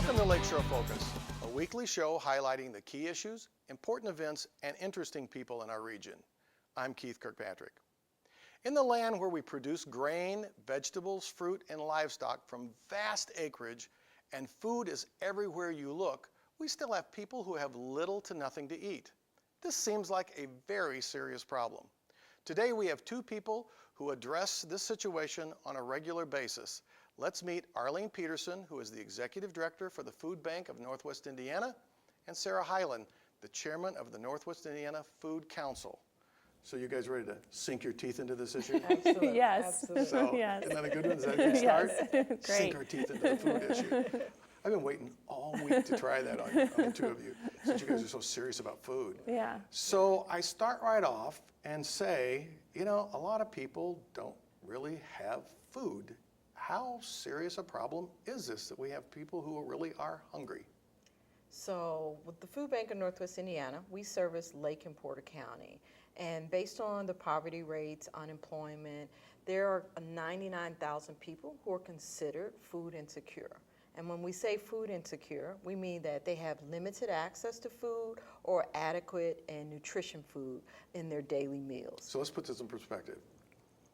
Welcome to Lakeshore Focus, a weekly show highlighting the key issues, important events, and interesting people in our region. I'm Keith Kirkpatrick. In the land where we produce grain, vegetables, fruit, and livestock from vast acreage, and food is everywhere you look, we still have people who have little to nothing to eat. This seems like a very serious problem. Today we have two people who address this situation on a regular basis. Let's meet Arleen Peterson, who is the Executive Director for the Food Bank of Northwest Indiana, and Sarah Highlen, the Chairman of the Northwest Indiana Food Council. So you guys ready to sink your teeth into this issue? Absolutely. Yes. Absolutely. So, Yes. isn't that a good one? Is that a good start? Yes. Great. Sink our teeth into the food issue. I've been waiting all week to try that on the two of you, since you guys are so serious about food. Yeah. So I start right off and say, you know, a lot of people don't really have food. How serious a problem is this that we have people who really are hungry? So with the Food Bank of Northwest Indiana, we service Lake and Porter County. And based on the poverty rates, unemployment, there are 99,000 people who are considered food insecure. And when we say food insecure, we mean that they have limited access to food or adequate and nutrition food in their daily meals. So let's put this in perspective.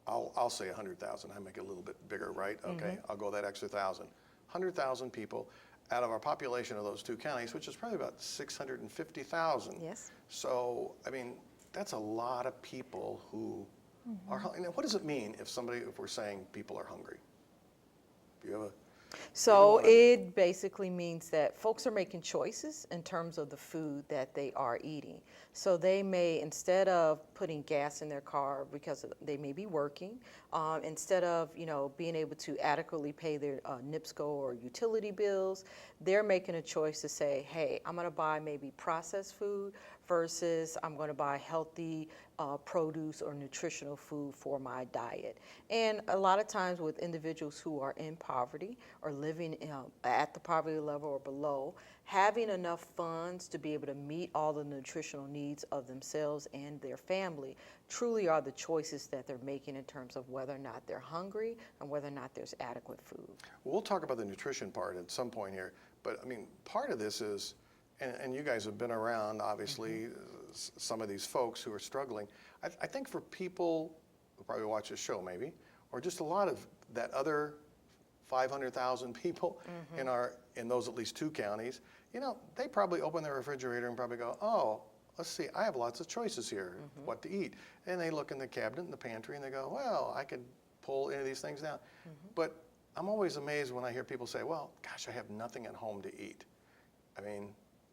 I'll say 100,000. I make it a little bit bigger, right? Okay, I'll go that extra 1,000. 100,000 people out of our population of those two counties, which is probably about 650,000. Yes. So, I mean, that's a lot of people who are hungry. Now, what does it mean if we're saying people are hungry? Do you have a... So it basically means that folks are making choices in terms of the food that they are eating. So they may, instead of putting gas in their car because they may be working, instead of being able to adequately pay their NIPSCO or utility bills, they're making a choice to say, hey, I'm going to buy maybe processed food versus I'm going to buy healthy produce or nutritional food for my diet. And a lot of times with individuals who are in poverty or living at the poverty level or below, having enough funds to be able to meet all the nutritional needs of themselves and their family truly are the choices that they're making in terms of whether or not they're hungry and whether or not there's adequate food. We'll talk about the nutrition part at some point here, but I mean, part of this is, and you guys have been around, obviously, some of these folks who are struggling. I think for people who probably watch this show maybe, or just a lot of that other 500,000 people in those at least two counties, they probably open their refrigerator and probably go, oh, let's see, I have lots of choices here, what to eat. And they look in the cabinet in the pantry and they go, well, I could pull any of these things down. But I'm always amazed when I hear people say, well, gosh, I have nothing at home to eat. I mean,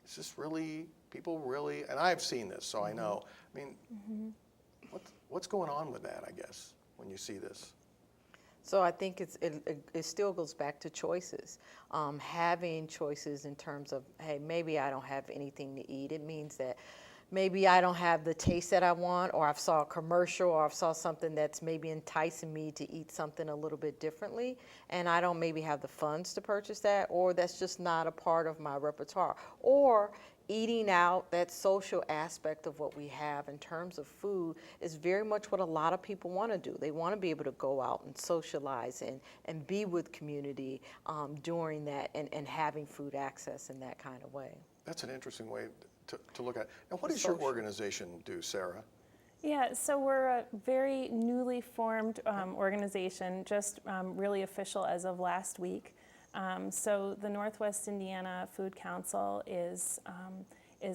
is this really, people really, and I've seen this, so I know. I mean, what's going on with that, I guess, when you see this? So I think it still goes back to choices. Having choices in terms of, hey, maybe I don't have anything to eat. It means that maybe I don't have the taste that I want, or I've saw a commercial, or I've saw something that's maybe enticing me to eat something a little bit differently, and I don't maybe have the funds to purchase that, or that's just not a part of my repertoire. Or eating out, that social aspect of what we have in terms of food is very much what a lot of people want to do. They want to be able to go out and socialize and be with community during that and having food access in that kind of way. That's an interesting way to look at it. Now, what does your organization do, Sarah? Yeah, so we're a very newly formed organization, just really official as of last week. So the Northwest Indiana Food Council is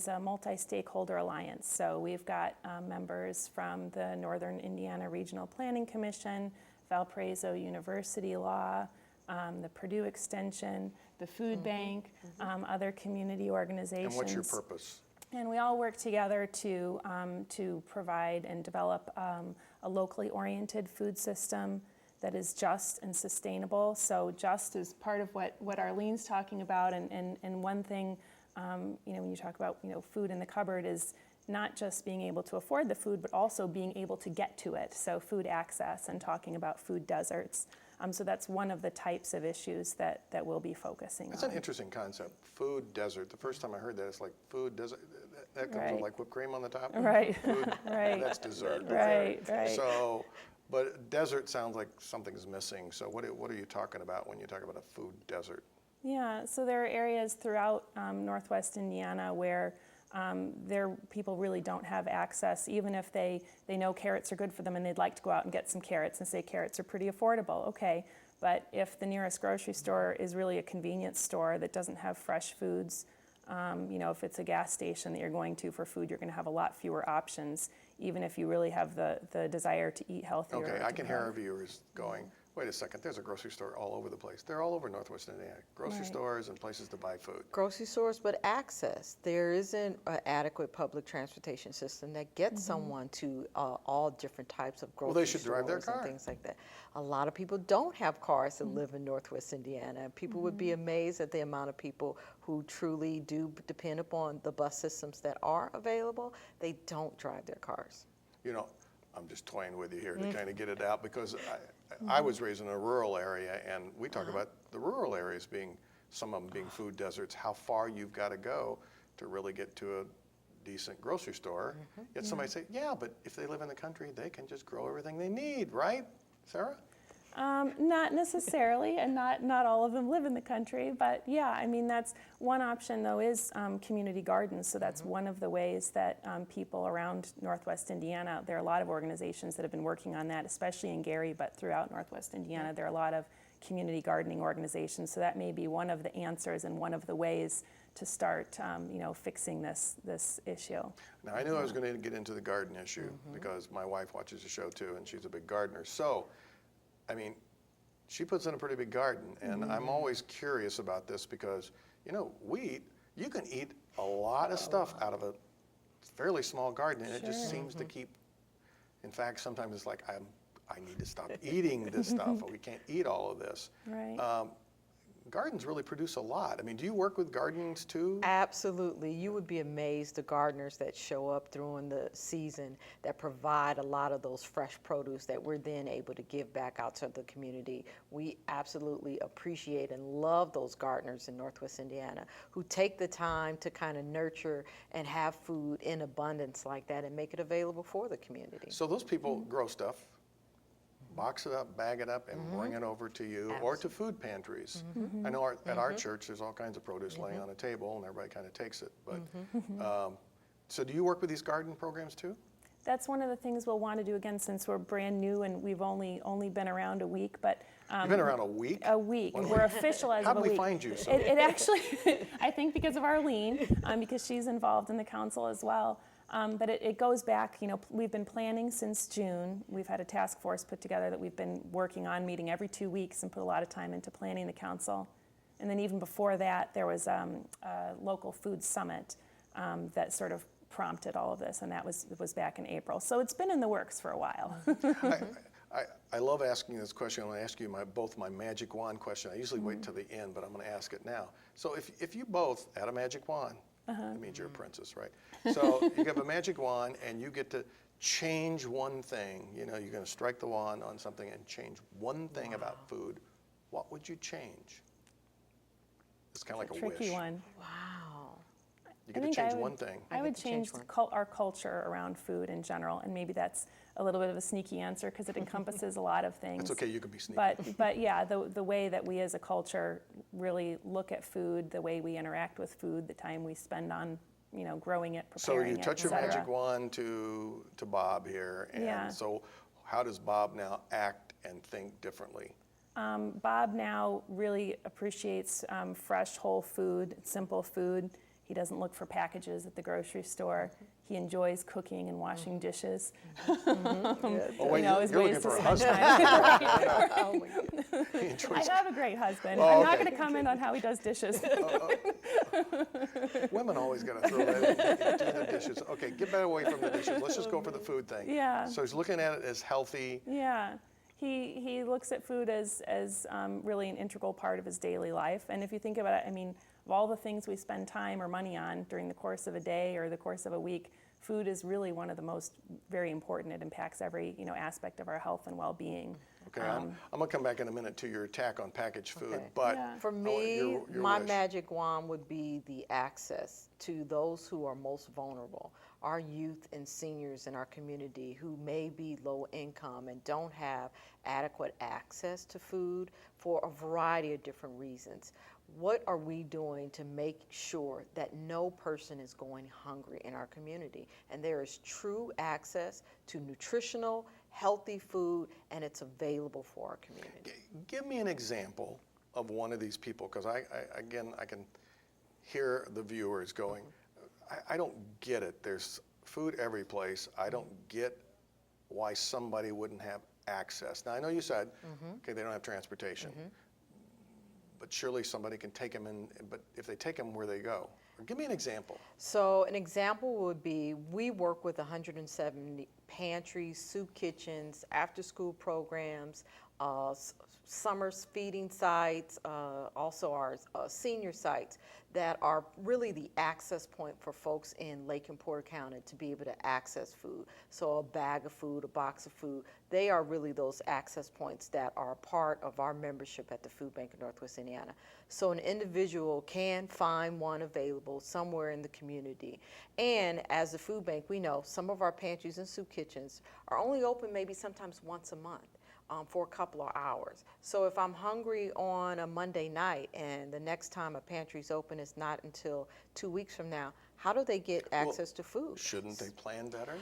a multi-stakeholder alliance. So we've got members from the Northern Indiana Regional Planning Commission, Valparaiso University Law, the Purdue Extension, the Food Bank, other community organizations. And what's your purpose? And we all work together to provide and develop a locally oriented food system that is just and sustainable. So just is part of what Arleen's talking about, and one thing, when you talk about food in the cupboard is not just being able to afford the food, but also being able to get to it. So food access and talking about food deserts. So that's one of the types of issues that we'll be focusing on. That's an interesting concept, food desert. The first time I heard that, it's like food desert. That comes with like whipped cream on the top. Right. Food, right. That's dessert. Right. So, but desert sounds like something's missing. So what are you talking about when you talk about a food desert? Yeah, so there are areas throughout Northwest Indiana where people really don't have access, even if they know carrots are good for them and they'd like to go out and get some carrots and say carrots are pretty affordable. Okay, but if the nearest grocery store is really a convenience store that doesn't have fresh foods, if it's a gas station that you're going to for food, you're going to have a lot fewer options, even if you really have the desire to eat healthier. Okay, I can hear our viewers going, wait a second, there's a grocery store all over the place. They're all over Northwest Indiana. Grocery Right. stores and places to buy food. Grocery stores, but access. There isn't an adequate public transportation system that gets someone to all different types of grocery Well, they should drive their stores and car. things like that. A lot of people don't have cars that live in Northwest Indiana. And people would be amazed at the amount of people who truly do depend upon the bus systems that are available. They don't drive their cars. You know, I'm just toying with you here to kind of get it out because I was raised in a rural area, and we talk about the rural areas being, some of them being food deserts, how far you've got to go to really get to a decent grocery store. Yet somebody say, yeah, but if they live in the country, they can just grow everything they need, right, Sarah? Not necessarily, and not all of them live in the country, but yeah, I mean, that's one option though is community gardens. So that's one of the ways that people around Northwest Indiana, there are a lot of organizations that have been working on that, especially in Gary, but throughout Northwest Indiana, there are a lot of community gardening organizations. So that may be one of the answers and one of the ways to start, fixing this issue. Now, I knew I was going to get into the garden issue because my wife watches the show too, and she's a big gardener. So, I mean, she puts in a pretty big garden, and I'm always curious about this because, you can eat a lot of stuff out of a fairly small garden, and it just seems to keep, in fact, sometimes it's like, I need to stop eating this stuff, or we can't eat all of this. Right. Gardens really produce a lot. I mean, do you work with gardens too? Absolutely. You would be amazed the gardeners that show up during the season that provide a lot of those fresh produce that we're then able to give back out to the community. We absolutely appreciate and love those gardeners in Northwest Indiana who take the time to kind of nurture and have food in abundance like that and make it available for the community. So those people grow stuff, box it up, bag it up, and bring it over to you or to food pantries. I know at our church there's all kinds of produce laying on a table and everybody kind of takes it. But so do you work with these garden programs too? That's one of the things we'll want to do again since we're brand new and we've only been around a week. But You've been around a week? A week. We're official as How of a did we week. find you? So It actually, I think because of Arleen, because she's involved in the council as well. But it goes back, we've been planning since June. We've had a task force put together that we've been working on, meeting every 2 weeks and put a lot of time into planning the council. And then even before that, there was a local food summit that sort of prompted all of this, and that was back in April. So it's been in the works for a while. I love asking this question. I'm going to ask you both my magic wand question. I usually wait till the end, but I'm going to ask it now. So if you both had a magic wand, that means you're a princess, right? So you have a magic wand and you get to change one thing. You're going to strike the wand on something and change one thing about food. What would you change? It's kind of like a wish. Tricky one. Wow. You get to change one thing. I would to change change our culture around food in general, and maybe that's a little bit of a sneaky answer because it encompasses a lot of things. It's okay, you can be sneaky. But yeah, the way that we as a culture really look at food, the way we interact with food, the time we spend on growing it, So preparing it, you touch your et cetera. magic wand to Bob here, and Yeah. so how does Bob now act and think differently? Bob now really appreciates fresh, whole food, simple food. He doesn't look for packages at the grocery store. He enjoys cooking and washing dishes. Oh, wait, His you're ways looking to for a spend husband. time. He I enjoys- have a great husband. Oh, I'm not okay. going to comment on how he does dishes. Women always got to throw that into the dishes. Okay, get back away from the dishes. Let's just go for the food thing. Yeah. So he's looking at it as healthy. Yeah. He looks at food as really an integral part of his daily life. And if you think about it, I mean, of all the things we spend time or money on during the course of a day or the course of a week, food is really one of the most very important. It impacts every aspect of our health and well-being. Okay, I'm gonna come back in a minute to your attack on packaged food, Okay. but Yeah. For me, your my wish. magic wand would be the access to those who are most vulnerable, our youth and seniors in our community who may be low income and don't have adequate access to food for a variety of different reasons. What are we doing to make sure that no person is going hungry in our community and there is true access to nutritional, healthy food and it's available for our community? Give me an example of one of these people, because again, I can hear the viewers going, I don't get it. There's food every place. I don't get why somebody wouldn't have access. Now, I know you said, okay, they don't have transportation, but surely somebody can take them in, but if they take them, where they go? Or give me an example. So an example would be we work with 170 pantries, soup kitchens, after-school programs, summer feeding sites, also our senior sites that are really the access point for folks in Lake and Porter County to be able to access food. So a bag of food, a box of food, they are really those access points that are a part of our membership at the Food Bank of Northwest Indiana. So an individual can find one available somewhere in the community. And as the food bank, we know some of our pantries and soup kitchens are only open maybe sometimes once a month. For a couple of hours. So if I'm hungry on a Monday night and the next time a pantry's open is not until 2 weeks from now, how do they get access to food? Shouldn't they plan better?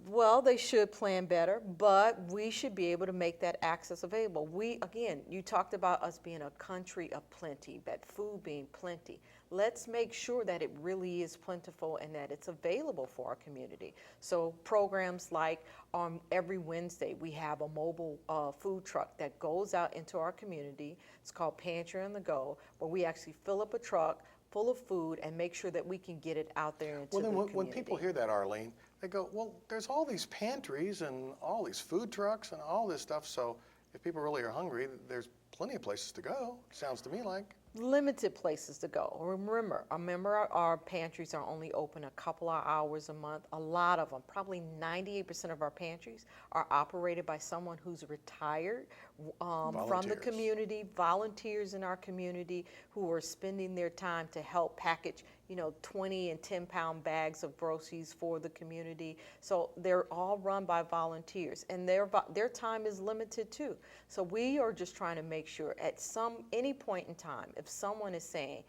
Well, they should plan better, but we should be able to make that access available. Again, you talked about us being a country of plenty, that food being plenty. Let's make sure that it really is plentiful and that it's available for our community. So programs like every Wednesday, we have a mobile food truck that goes out into our community. It's called Pantry on the Go, where we actually fill up a truck full of food and make sure that we can get it out there into Well, then the when community. people hear that, Arleen, they go, well, there's all these pantries and all these food trucks and all this stuff, so if people really are hungry, there's plenty of places to go, sounds to me like. Limited places to go. Remember, our pantries are only open a couple of hours a month. A lot of them, probably 98% of our pantries are operated by someone who's retired from the Volunteers. community, volunteers in our community who are spending their time to help package 20 and 10-pound bags of groceries for the community. So they're all run by volunteers, and their time is limited too. So we are just trying to make sure at any point in time, if someone is saying,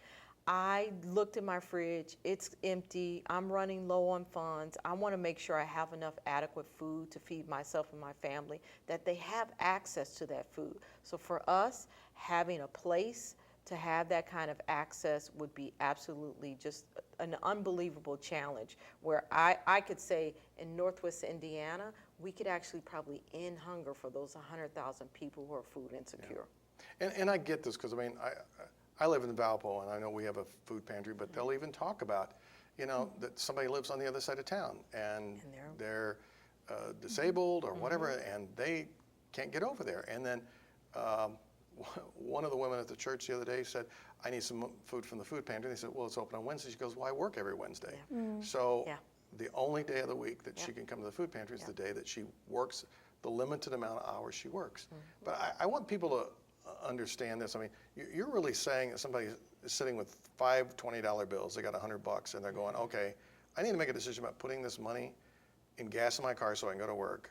I looked in my fridge, it's empty, I'm running low on funds, I want to make sure I have enough adequate food to feed myself and my family, that they have access to that food. So for us, having a place to have that kind of access would be absolutely just an unbelievable challenge, where I could say in Northwest Indiana, we could actually probably end hunger for those 100,000 people who are food insecure. Yeah. And I get this, because I mean, I live in Valpo, and I know we have a food pantry, but they'll even talk about, that somebody lives on the other side of town, and they're disabled or whatever, and they can't get over there. And then one of the women at the church the other day said, I need some food from the food pantry. And they said, well, it's open on Wednesday. She goes, well, I work every Wednesday. So the only day of the week that she can come to the food pantry is the day that she works the limited amount of hours she works. But I want people to understand this. I mean, you're really saying that somebody is sitting with 5 $20 bills, they got $100, and they're going, okay, I need to make a decision about putting this money in gas in my car so I can go to work,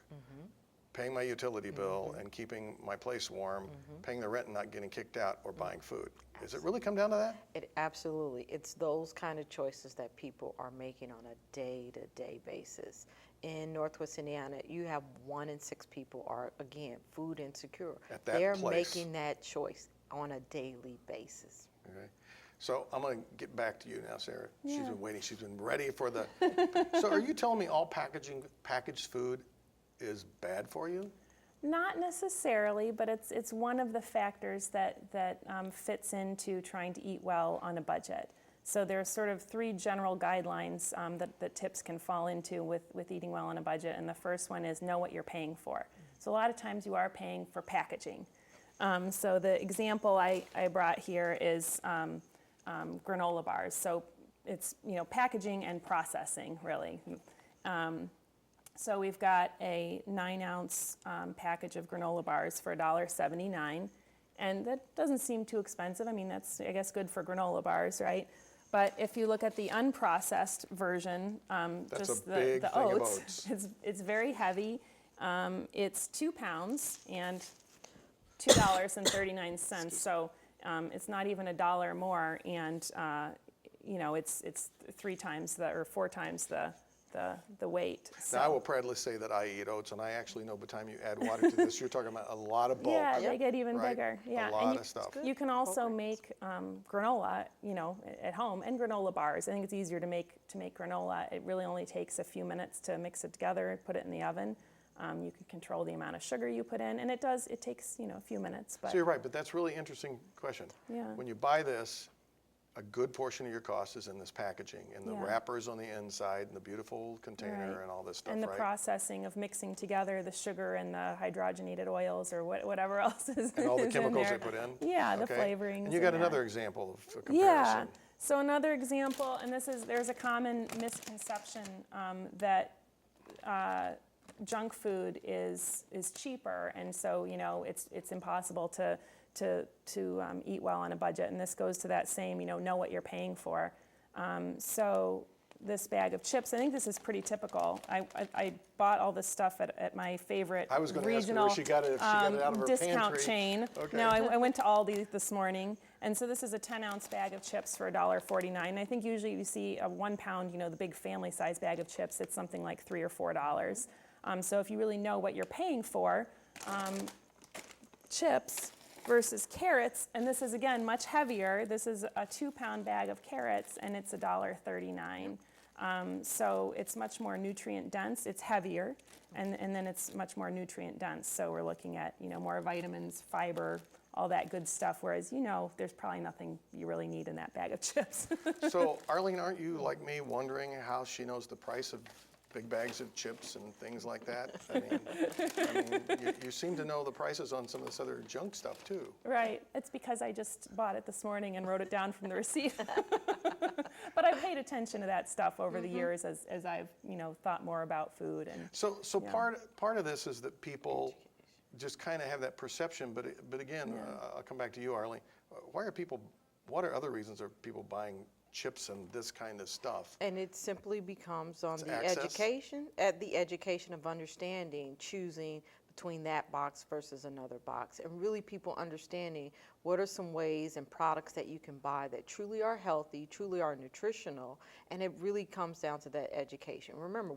paying my utility bill and keeping my place warm, paying the rent and not getting kicked out, or buying food. Does it really come down to that? Absolutely. It's those kind of choices that people are making on a day-to-day basis. In Northwest Indiana, you have 1 in 6 people are, again, food insecure. At that They're place. making that choice on a daily basis. Okay. So I'm going to get back to you now, Sarah. She's been waiting. She's been ready for the. So are you telling me all packaged food is bad for you? Not necessarily, but it's one of the factors that fits into trying to eat well on a budget. So there are sort of 3 general guidelines that tips can fall into with eating well on a budget. And the first one is know what you're paying for. So a lot of times you are paying for packaging. So the example I brought here is granola bars. So it's packaging and processing really. So we've got a 9-ounce package of granola bars for $1.79, and that doesn't seem too expensive. I mean, that's, I guess, good for granola bars, right? But if you look at the unprocessed version, That's just a big the thing of oats, oats. it's very heavy. It's 2 pounds and $2.39. So it's not even $1 more, and you know, it's 3 times the, or 4 times the weight. So. Now, I will proudly say that I eat oats, and I actually know by the time you add water to this, you're talking about a lot of bulk. Yeah, they get even right? bigger. Yeah, A lot and you, of stuff. you can also make granola, you know, at home, and granola bars. I think it's easier to make granola. It really only takes a few minutes to mix it together and put it in the oven. You can control the amount of sugar you put in, and it takes, you know, a few minutes. But So you're right, but that's a really interesting question. Yeah. When you buy this, a good portion of your cost is in this packaging, and the Yeah. wrappers on the inside, and the beautiful container, Right. and all this stuff, and the right? processing of mixing together the sugar and the hydrogenated oils or whatever else is And all the is in chemicals there. they put in? Yeah, the Okay. flavorings. And you got that. another example of a Yeah. comparison. So another example, and there's a common misconception that junk food is cheaper, and so, you know, it's impossible to eat well on a budget. And this goes to that same, you know what you're paying for. So this bag of chips, I think this is pretty typical. I bought all this stuff at my favorite I was going to ask her regional where she got it, if she got it out of her discount pantry. chain. Okay. No, I went to Aldi this morning, and so this is a 10-ounce bag of chips for $1.49. I think usually you see a 1 pound, you know, the big family size bag of chips, it's something like $3 or $4. So if you really know what you're paying for, chips versus carrots, and this is again much heavier. This is a 2-pound bag of carrots, and it's $1.39. So it's much more nutrient dense. It's heavier, and then it's much more nutrient dense. So we're looking at, you know, more vitamins, fiber, all that good stuff. Whereas, you know, there's probably nothing you really need in that bag of chips. So, Arleen, aren't you like me wondering how she knows the price of big bags of chips and things like that? I mean, you seem to know the prices on some of this other junk stuff too. Right. It's because I just bought it this morning and wrote it down from the receipt. But I've paid attention to that stuff over the years as I've, you know, thought more about food. And So Yeah. part of this is that people just kind of have that perception, but again, I'll come back to you, Arleen. What are other reasons are people buying chips and this kind of stuff? And it simply becomes on the access? education of understanding, choosing between that box versus another box, and really people understanding what are some ways and products that you can buy that truly are healthy, truly are nutritional, and it really comes down to that education. Remember,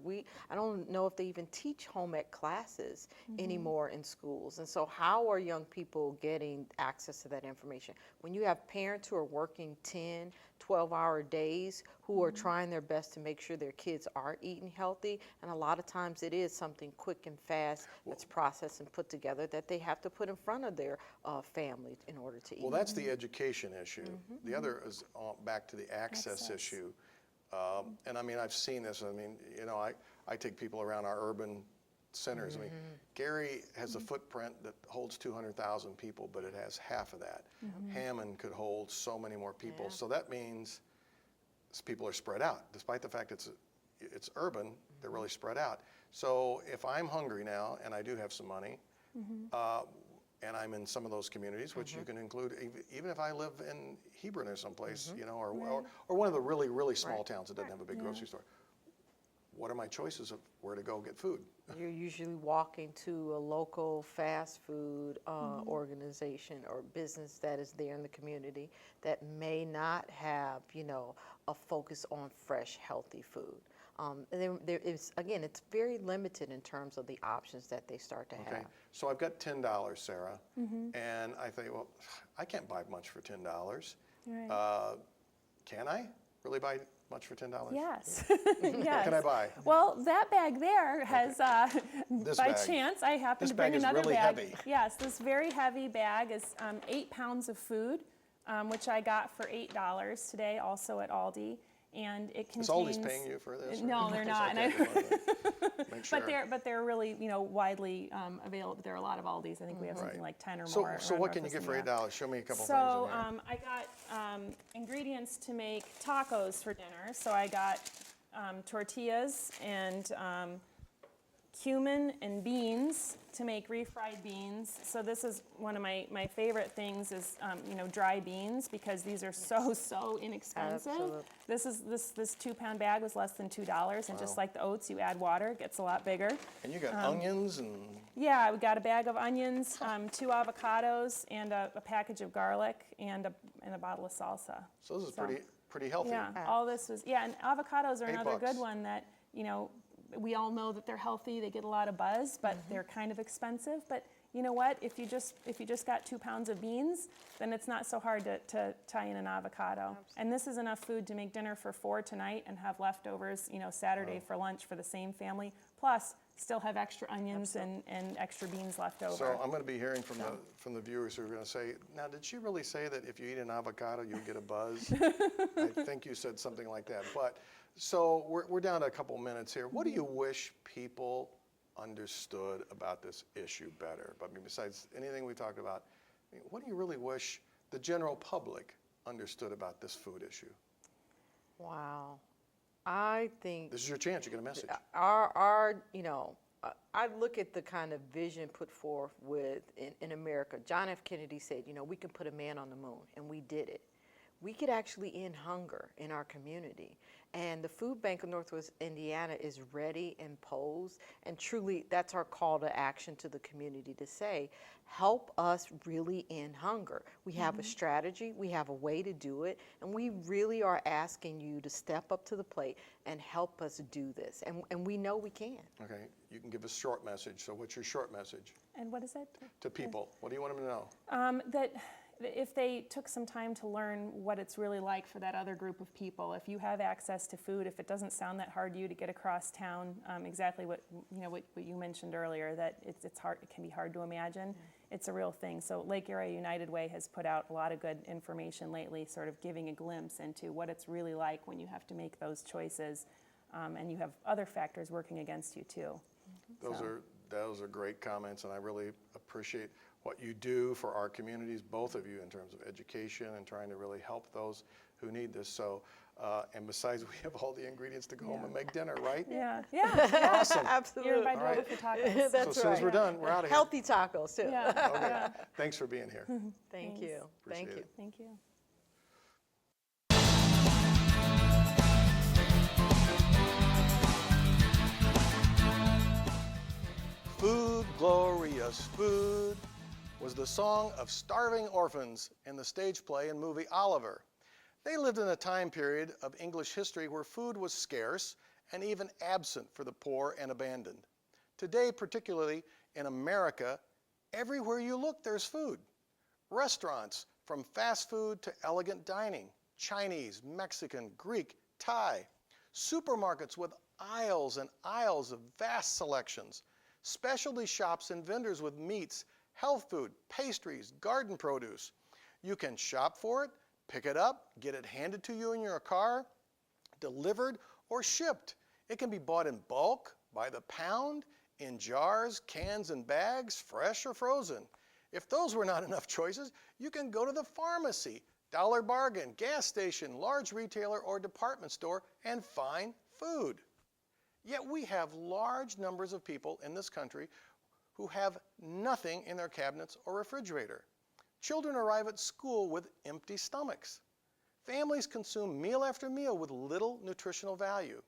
I don't know if they even teach home ec classes anymore in schools, and so how are young people getting access to that information? When you have parents who are working 10, 12-hour days who are trying their best to make sure their kids are eating healthy, and a lot of times it is something quick and fast that's processed and put together that they have to put in front of their family in order to eat. Well, that's the education issue. The other is back to the access issue. And I mean, I've seen this. I mean, you know, I take people around our urban centers. I mean, Gary has a footprint that holds 200,000 people, but it has half of that. Hammond could hold so many more people. Yeah. So that means people are spread out. Despite the fact it's urban, they're really spread out. So if I'm hungry now, and I do have some money, and I'm in some of those communities, which you can include, even if I live in Hebron or someplace, you know, or one of the really, really small towns that doesn't have a big grocery store. What are my choices of where to go get food? You're usually walking to a local fast food organization or business that is there in the community that may not have, you know, a focus on fresh, healthy food. There is, again, it's very limited in terms of the options that they start to Okay, have. so I've got $10, Sarah, and I think, well, I can't buy much for $10. Right. Can I really buy much for $10? Yes. What Yes. can I buy? Well, that bag there has, This by bag. chance, I happen This to bring bag is another really bag. heavy. Yes, this very heavy bag is 8 pounds of food, which I got for $8 today, also at Aldi, and it contains. Is Aldi's paying you for this? or- No, they're not. Okay, And just wanted to make sure. But they're really, you know, widely available. There are a lot of Aldis. I think we have something like 10 or So, more. so around what can you Northwest get for Indiana. $8? Show me a couple So things in there. I got ingredients to make tacos for dinner. So I got tortillas and cumin and beans to make refried beans. So this is one of my favorite things is, dry beans, because these are so inexpensive. Absolutely. This 2-pound bag was less than $2, and just like the oats, you add water, it gets a lot bigger. And you got onions and... Yeah, we got a bag of onions, 2 avocados, and a package of garlic, and a bottle of salsa. So this is pretty healthy. Yeah, all this was, and avocados are another $8. good one that, we all know that they're healthy, they get a lot of buzz, but they're kind of expensive. But you know what, if you just got 2 pounds of beans, then it's not so hard to tie in an avocado. Absolutely. And this is enough food to make dinner for 4 tonight and have leftovers, Saturday for lunch for the same family, plus still have extra onions and extra beans left over. So I'm going to be hearing from the viewers who are going to say, now, did she really say that if you eat an avocado, you'll get a buzz? I think you said something like that. But so we're down to a couple minutes here. What do you wish people understood about this issue better? But I mean, besides anything we talked about, what do you really wish the general public understood about this food issue? Wow. I think This is your chance. You get a message. I look at the kind of vision put forth in America. John F. Kennedy said, we can put a man on the moon, and we did it. We could actually end hunger in our community. And the Food Bank of Northwest Indiana is ready and posed, and truly that's our call to action to the community to say, help us really end hunger. We have a strategy, we have a way to do it, and we really are asking you to step up to the plate and help us do this. And we know we can. Okay, you can give a short message. So what's your short message And what is that? to people? What do you want them to know? That if they took some time to learn what it's really like for that other group of people, if you have access to food, if it doesn't sound that hard to you to get across town, exactly what you mentioned earlier, that it's hard, it can be hard to imagine. It's a real thing. So Lake Area United Way has put out a lot of good information lately, sort of giving a glimpse into what it's really like when you have to make those choices, and you have other factors working against you too. Those are great comments, and I really appreciate what you do for our communities, both of you, in terms of education and trying to really help those who need this. So, and besides, we have all the ingredients to go home and make dinner, right? Yeah. Awesome. Absolutely. You're invited All right. over for tacos. So as soon as we're done, we're out of here. Healthy tacos, too. Yeah. Okay. Thanks for being here. Thank Thanks. you. Appreciate Thank you. it. Thank you. Food, glorious food, was the song of starving orphans in the stage play and movie Oliver. They lived in a time period of English history where food was scarce and even absent for the poor and abandoned. Today, particularly in America, everywhere you look, there's food. Restaurants, from fast food to elegant dining, Chinese, Mexican, Greek, Thai. Supermarkets with aisles and aisles of vast selections. Specialty shops and vendors with meats, health food, pastries, garden produce. You can shop for it, pick it up, get it handed to you in your car, delivered, or shipped. It can be bought in bulk, by the pound, in jars, cans, and bags, fresh or frozen. If those were not enough choices, you can go to the pharmacy, Dollar Bargain, gas station, large retailer, or department store and find food. Yet we have large numbers of people in this country who have nothing in their cabinets or refrigerator. Children arrive at school with empty stomachs. Families consume meal after meal with little nutritional value.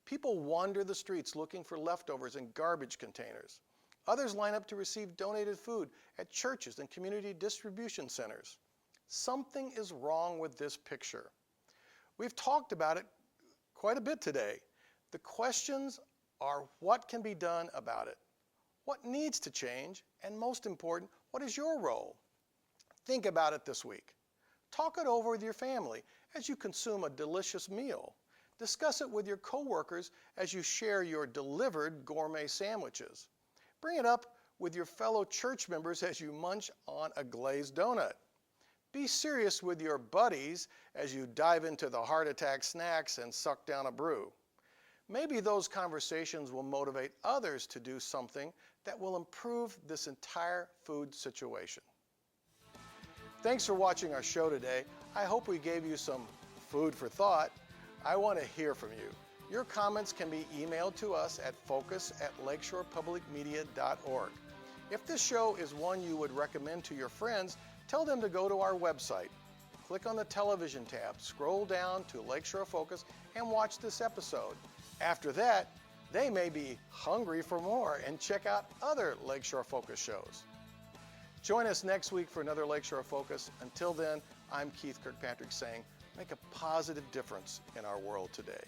People wander the streets looking for leftovers in garbage containers. Others line up to receive donated food at churches and community distribution centers. Something is wrong with this picture. We've talked about it quite a bit today. The questions are, what can be done about it? What needs to change? And most important, what is your role? Think about it this week. Talk it over with your family as you consume a delicious meal. Discuss it with your coworkers as you share your delivered gourmet sandwiches. Bring it up with your fellow church members as you munch on a glazed donut. Be serious with your buddies as you dive into the heart attack snacks and suck down a brew. Maybe those conversations will motivate others to do something that will improve this entire food situation. Thanks for watching our show today. I hope we gave you some food for thought. I want to hear from you. Your comments can be emailed to us at focus@lakeshorepublicmedia.org. If this show is one you would recommend to your friends, tell them to go to our website. Click on the television tab, scroll down to Lakeshore Focus, and watch this episode. After that, they may be hungry for more and check out other Lakeshore Focus shows. Join us next week for another Lakeshore Focus. Until then, I'm Keith Kirkpatrick saying, make a positive difference in our world today.